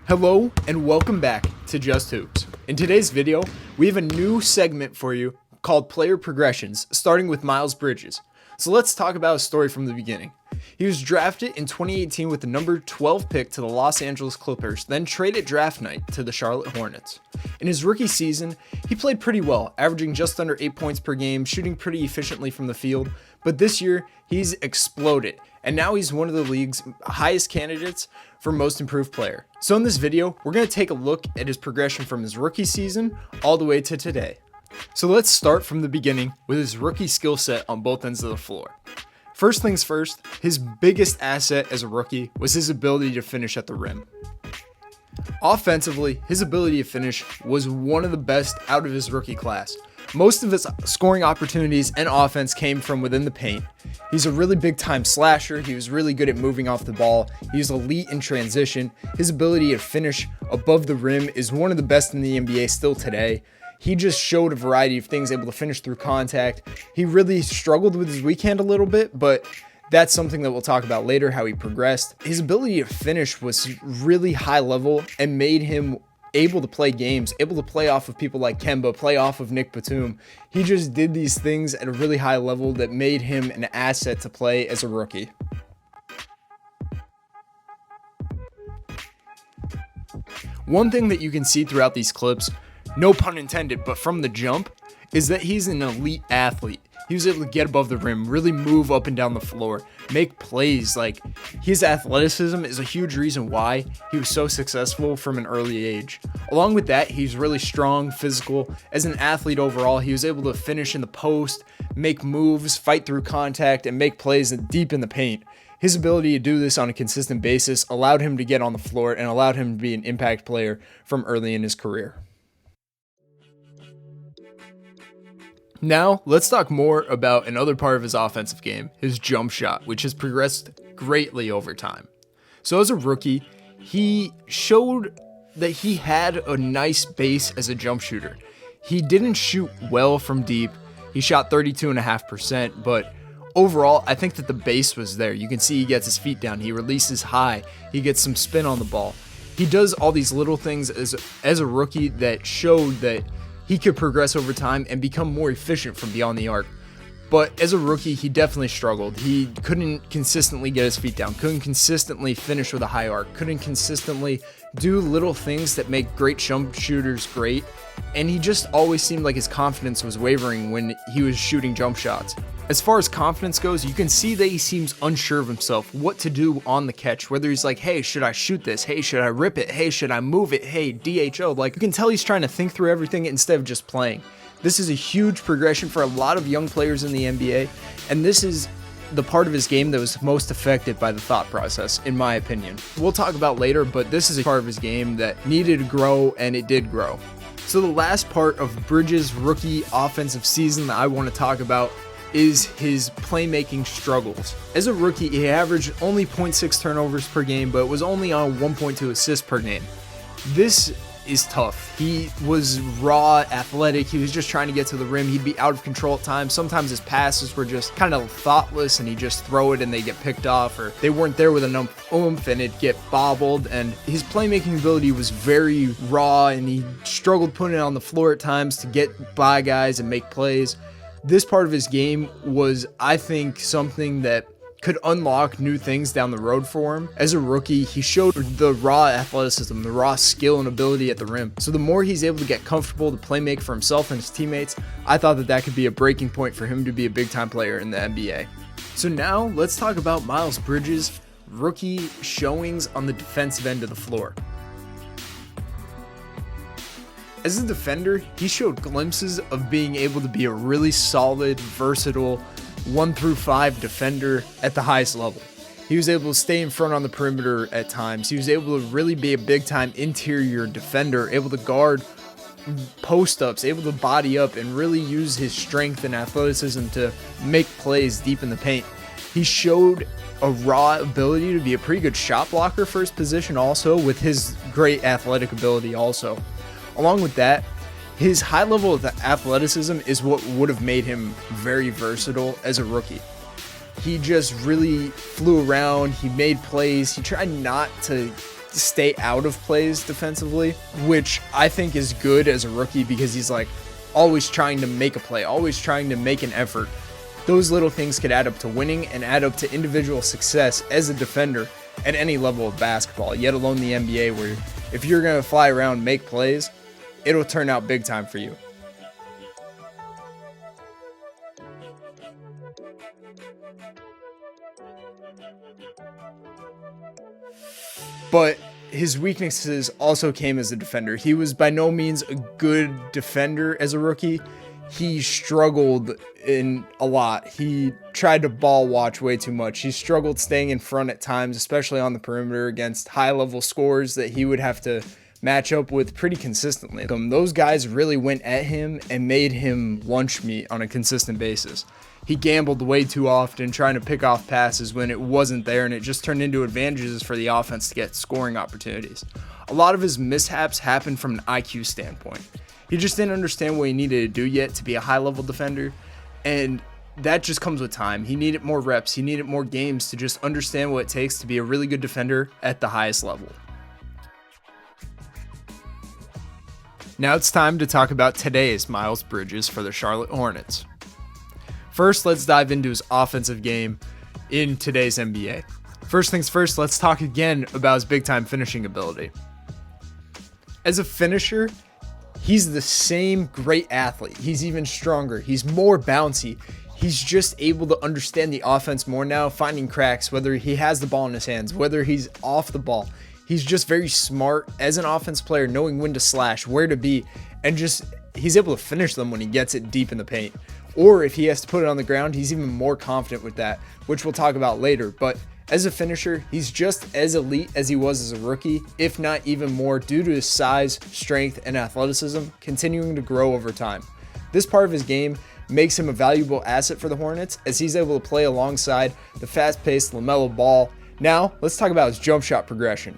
Hello and welcome back to Just Hoops. In today's video, we have a new segment for you called Player Progressions, starting with Miles Bridges. So let's talk about his story from the beginning. He was drafted in 2018 with the number 12 pick to the Los Angeles Clippers, then traded draft night to the Charlotte Hornets. In his rookie season, he played pretty well, averaging just under 8 points per game, shooting pretty efficiently from the field, but this year, he's exploded, and now he's one of the league's highest candidates for most improved player. So in this video, we're going to take a look at his progression from his rookie season all the way to today. So let's start from the beginning with his rookie skill set on both ends of the floor. First things first, his biggest asset as a rookie was his ability to finish at the rim. Offensively, his ability to finish was one of the best out of his rookie class. Most of his scoring opportunities and offense came from within the paint. He's a really big time slasher. He was really good at moving off the ball. He was elite in transition. His ability to finish above the rim is one of the best in the NBA still today. He just showed a variety of things, able to finish through contact. He really struggled with his weak hand a little bit, but that's something that we'll talk about later, how he progressed. His ability to finish was really high level and made him able to play games, able to play off of people like Kemba, play off of Nick Batum. He just did these things at a really high level that made him an asset to play as a rookie. One thing that you can see throughout these clips, no pun intended, but from the jump, is that he's an elite athlete. He was able to get above the rim, really move up and down the floor, make plays. Like, his athleticism is a huge reason why he was so successful from an early age. Along with that, he's really strong, physical. As an athlete overall, he was able to finish in the post, make moves, fight through contact, and make plays deep in the paint. His ability to do this on a consistent basis allowed him to get on the floor and allowed him to be an impact player from early in his career. Now, let's talk more about another part of his offensive game, his jump shot, which has progressed greatly over time. So as a rookie, he showed that he had a nice base as a jump shooter. He didn't shoot well from deep. He shot 32.5%, but overall, I think that the base was there. You can see he gets his feet down. He releases high. He gets some spin on the ball. He does all these little things as a rookie that showed that he could progress over time and become more efficient from beyond the arc. But as a rookie, he definitely struggled. He couldn't consistently get his feet down, couldn't consistently finish with a high arc, couldn't consistently do little things that make great jump shooters great. And he just always seemed like his confidence was wavering when he was shooting jump shots. As far as confidence goes, you can see that he seems unsure of himself, what to do on the catch, whether he's like, hey, should I shoot this? Hey, should I rip it? Hey, should I move it? Hey, DHO. Like, you can tell he's trying to think through everything instead of just playing. This is a huge progression for a lot of young players in the NBA, and this is the part of his game that was most affected by the thought process, in my opinion. We'll talk about later, but this is a part of his game that needed to grow, and it did grow. So the last part of Bridges' rookie offensive season that I want to talk about is his playmaking struggles. As a rookie, he averaged only 0.6 turnovers per game, but was only on 1.2 assists per game. This is tough. He was raw, athletic. He was just trying to get to the rim. He'd be out of control at times. Sometimes his passes were just kind of thoughtless and he'd just throw it and they get picked off, or they weren't there with enough oomph and it'd get bobbled. And his playmaking ability was very raw and he struggled putting it on the floor at times to get by guys and make plays. This part of his game was, I think, something that could unlock new things down the road for him. As a rookie, he showed the raw athleticism, the raw skill and ability at the rim. So the more he's able to get comfortable to play make for himself and his teammates, I thought that that could be a breaking point for him to be a big time player in the NBA. So now let's talk about Miles Bridges' rookie showings on the defensive end of the floor. As a defender, he showed glimpses of being able to be a really solid, versatile 1 through 5 defender at the highest level. He was able to stay in front on the perimeter at times. He was able to really be a big-time interior defender, able to guard post-ups, able to body up and really use his strength and athleticism to make plays deep in the paint. He showed a raw ability to be a pretty good shot blocker for his position also, with his great athletic ability also. Along with that, his high level of athleticism is what would have made him very versatile as a rookie. He just really flew around. He made plays. He tried not to stay out of plays defensively, which I think is good as a rookie because he's like always trying to make a play, always trying to make an effort. Those little things could add up to winning and add up to individual success as a defender at any level of basketball, yet alone the NBA, where if you're going to fly around, make plays, it'll turn out big time for you. But his weaknesses also came as a defender. He was by no means a good defender as a rookie. He struggled in a lot. He tried to ball watch way too much. He struggled staying in front at times, especially on the perimeter against high-level scorers that he would have to match up with pretty consistently. Those guys really went at him and made him lunch meat on a consistent basis. He gambled way too often trying to pick off passes when it wasn't there, and it just turned into advantages for the offense to get scoring opportunities. A lot of his mishaps happened from an IQ standpoint. He just didn't understand what he needed to do yet to be a high-level defender, and that just comes with time. He needed more reps. He needed more games to just understand what it takes to be a really good defender at the highest level. Now it's time to talk about today's Miles Bridges for the Charlotte Hornets. First, let's dive into his offensive game in today's NBA. First things first, let's talk again about his big-time finishing ability. As a finisher, he's the same great athlete. He's even stronger. He's more bouncy. He's just able to understand the offense more now, finding cracks, whether he has the ball in his hands, whether he's off the ball. He's just very smart as an offense player, knowing when to slash, where to be, and just he's able to finish them when he gets it deep in the paint. Or if he has to put it on the ground, he's even more confident with that, which we'll talk about later. But as a finisher, he's just as elite as he was as a rookie, if not even more, due to his size, strength, and athleticism continuing to grow over time. This part of his game makes him a valuable asset for the Hornets, as he's able to play alongside the fast-paced LaMelo Ball. Now, let's talk about his jump shot progression.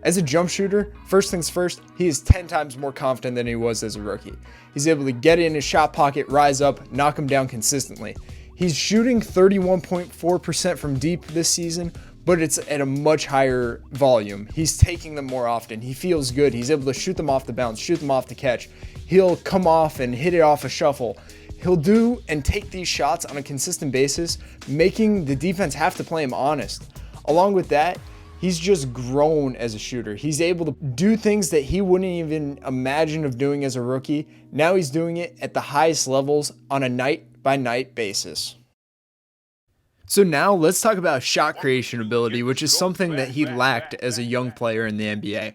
As a jump shooter, first things first, he is 10 times more confident than he was as a rookie. He's able to get in his shot pocket, rise up, knock him down consistently. He's shooting 31.4% from deep this season, but it's at a much higher volume. He's taking them more often. He feels good. He's able to shoot them off the bounce, shoot them off the catch. He'll come off and hit it off a shuffle. He'll do and take these shots on a consistent basis, making the defense have to play him honest. Along with that, he's just grown as a shooter. He's able to do things that he wouldn't even imagine of doing as a rookie. Now he's doing it at the highest levels on a night-by-night basis. So now let's talk about shot creation ability, which is something that he lacked as a young player in the NBA.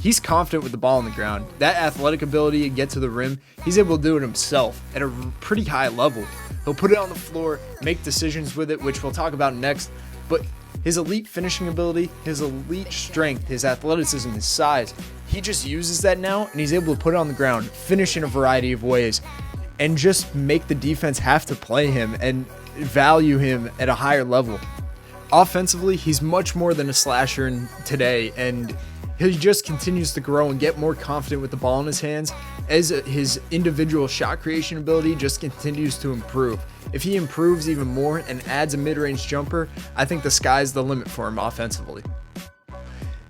He's confident with the ball on the ground. That athletic ability to get to the rim, he's able to do it himself at a pretty high level. He'll put it on the floor, make decisions with it, which we'll talk about next, but his elite finishing ability, his elite strength, his athleticism, his size, he just uses that now, and he's able to put it on the ground, finish in a variety of ways, and just make the defense have to play him and value him at a higher level. Offensively, he's much more than a slasher today, and he just continues to grow and get more confident with the ball in his hands as his individual shot creation ability just continues to improve. If he improves even more and adds a mid-range jumper, I think the sky's the limit for him offensively.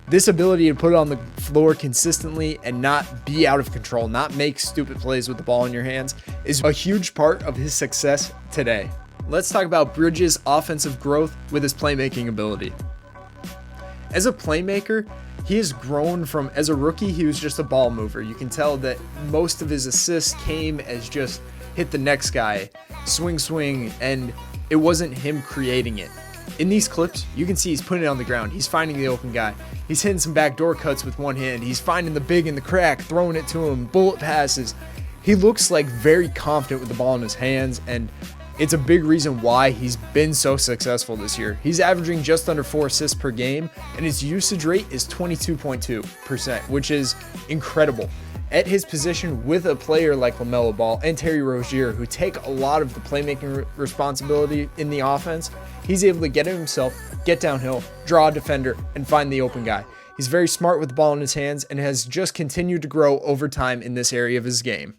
This ability to put it on the floor consistently and not be out of control, not make stupid plays with the ball in your hands, is a huge part of his success today. Let's talk about Bridges' offensive growth with his playmaking ability. As a playmaker, he has grown from, as a rookie, he was just a ball mover. You can tell that most of his assists came as just hit the next guy, swing, and it wasn't him creating it. In these clips, you can see he's putting it on the ground. He's finding the open guy. He's hitting some backdoor cuts with one hand. He's finding the big in the crack, throwing it to him, bullet passes. He looks like very confident with the ball in his hands, and it's a big reason why he's been so successful this year. He's averaging just under 4 assists per game, and his usage rate is 22.2%, which is incredible. At his position with a player like LaMelo Ball and Terry Rozier, who take a lot of the playmaking responsibility in the offense, he's able to get it himself, get downhill, draw a defender, and find the open guy. He's very smart with the ball in his hands and has just continued to grow over time in this area of his game.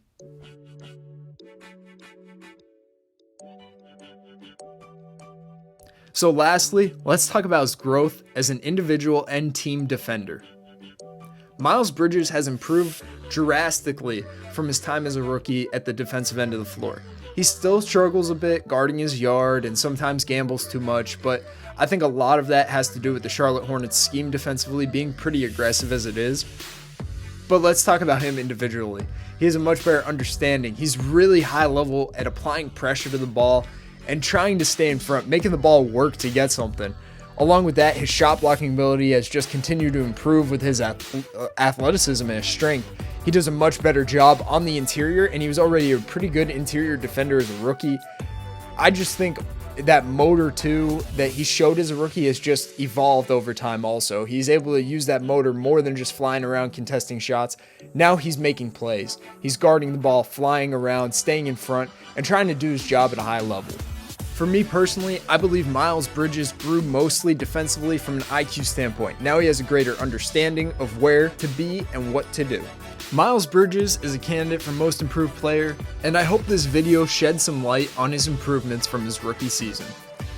So lastly, let's talk about his growth as an individual and team defender. Miles Bridges has improved drastically from his time as a rookie at the defensive end of the floor. He still struggles a bit guarding his yard and sometimes gambles too much, but I think a lot of that has to do with the Charlotte Hornets scheme defensively being pretty aggressive as it is. But let's talk about him individually. He has a much better understanding. He's really high level at applying pressure to the ball and trying to stay in front, making the ball work to get something. Along with that, his shot blocking ability has just continued to improve with his athleticism and his strength. He does a much better job on the interior, and he was already a pretty good interior defender as a rookie. I just think that motor too that he showed as a rookie has just evolved over time also. He's able to use that motor more than just flying around contesting shots. Now he's making plays. He's guarding the ball, flying around, staying in front, and trying to do his job at a high level. For me personally, I believe Miles Bridges grew mostly defensively from an IQ standpoint. Now he has a greater understanding of where to be and what to do. Miles Bridges is a candidate for Most Improved Player, and I hope this video sheds some light on his improvements from his rookie season.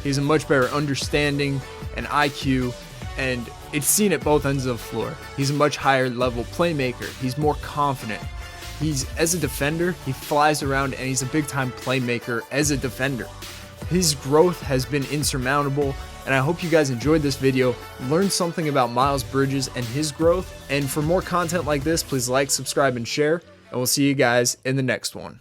He has a much better understanding and IQ, and it's seen at both ends of the floor. He's a much higher level playmaker. He's more confident. As a defender, he flies around and he's a big time playmaker as a defender. His growth has been insurmountable, and I hope you guys enjoyed this video, learned something about Miles Bridges and his growth. And for more content like this, please like, subscribe, and share, and we'll see you guys in the next one.